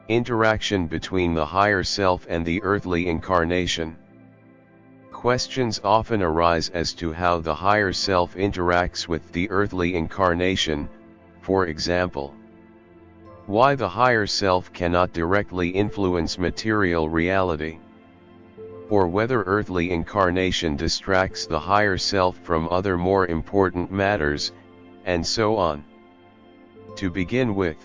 Interaction between the higher self and the earthly incarnation. Questions often arise as to how the higher self interacts with the earthly incarnation, for example, why the higher self cannot directly influence material reality, or whether earthly incarnation distracts the higher self from other more important matters, and so on. To begin with,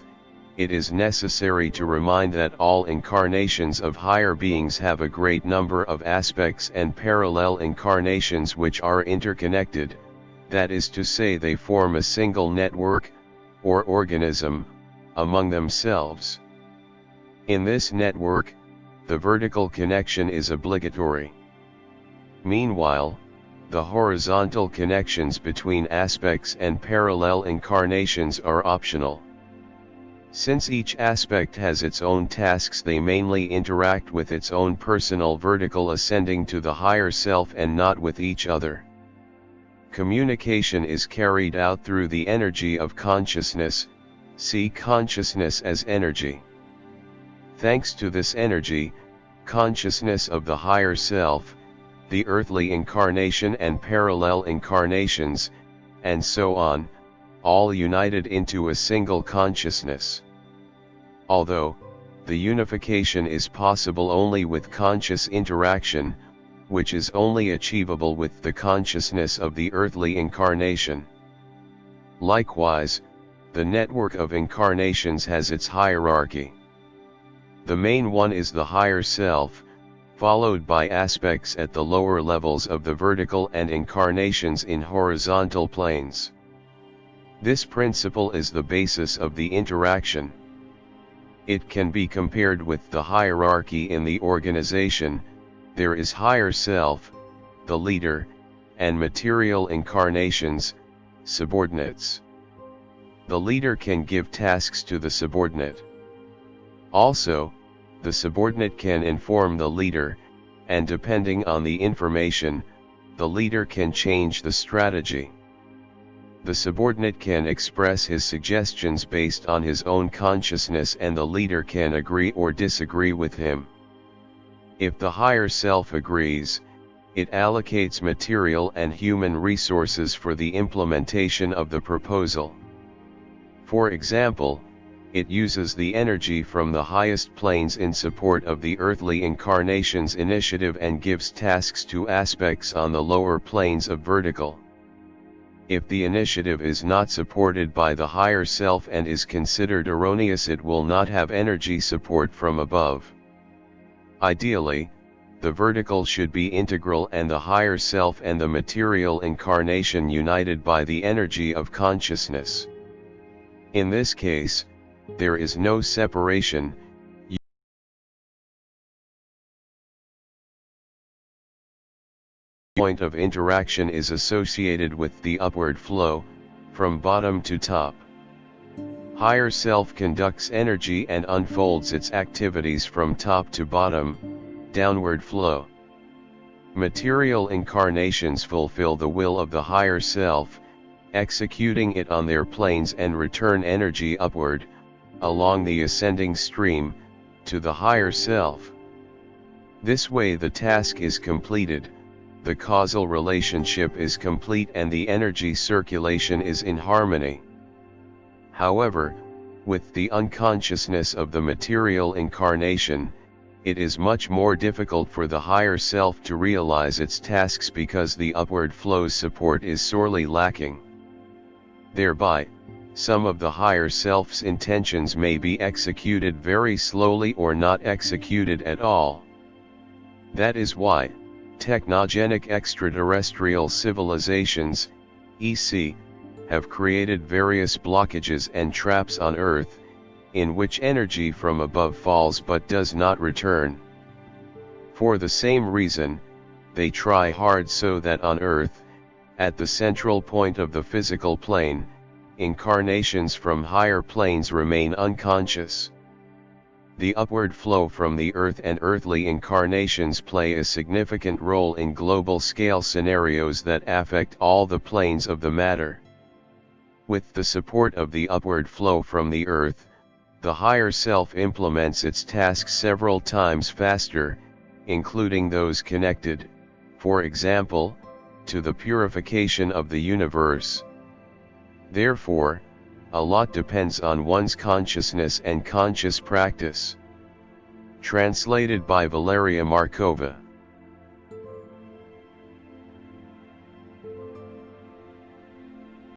it is necessary to remind that all incarnations of higher beings have a great number of aspects and parallel incarnations which are interconnected, that is to say they form a single network, or organism, among themselves. In this network, the vertical connection is obligatory. Meanwhile, the horizontal connections between aspects and parallel incarnations are optional. Since each aspect has its own tasks, they mainly interact with its own personal vertical ascending to the higher self and not with each other. Communication is carried out through the energy of consciousness, see consciousness as energy. Thanks to this energy, consciousness of the higher self, the earthly incarnation and parallel incarnations, and so on, all united into a single consciousness. Although, the unification is possible only with conscious interaction, which is only achievable with the consciousness of the earthly incarnation. Likewise, the network of incarnations has its hierarchy. The main one is the higher self, followed by aspects at the lower levels of the vertical and incarnations in horizontal planes. This principle is the basis of the interaction. It can be compared with the hierarchy in the organization. There is higher self, the leader, and material incarnations, subordinates. The leader can give tasks to the subordinate. Also, the subordinate can inform the leader, and depending on the information, the leader can change the strategy. The subordinate can express his suggestions based on his own consciousness and the leader can agree or disagree with him. If the higher self agrees, it allocates material and human resources for the implementation of the proposal. For example, it uses the energy from the highest planes in support of the earthly incarnation's initiative and gives tasks to aspects on the lower planes of vertical. If the initiative is not supported by the higher self and is considered erroneous, it will not have energy support from above. Ideally, the vertical should be integral and the higher self and the material incarnation united by the energy of consciousness. In this case, there is no separation. Point of interaction is associated with the upward flow, from bottom to top. Higher self conducts energy and unfolds its activities from top to bottom, downward flow. Material incarnations fulfill the will of the higher self, executing it on their planes and return energy upward, along the ascending stream, to the higher self. This way the task is completed, the causal relationship is complete and the energy circulation is in harmony. However, with the unconsciousness of the material incarnation, it is much more difficult for the higher self to realize its tasks because the upward flow's support is sorely lacking. Thereby, some of the higher self's intentions may be executed very slowly or not executed at all. That is why technogenic extraterrestrial civilizations, EC, have created various blockages and traps on Earth, in which energy from above falls but does not return. For the same reason, they try hard so that on Earth, at the central point of the physical plane, incarnations from higher planes remain unconscious. The upward flow from the Earth and earthly incarnations play a significant role in global scale scenarios that affect all the planes of the matter. With the support of the upward flow from the Earth, the higher self implements its tasks several times faster, including those connected, for example, to the purification of the universe. Therefore, a lot depends on one's consciousness and conscious practice. Translated by Valeria Markova.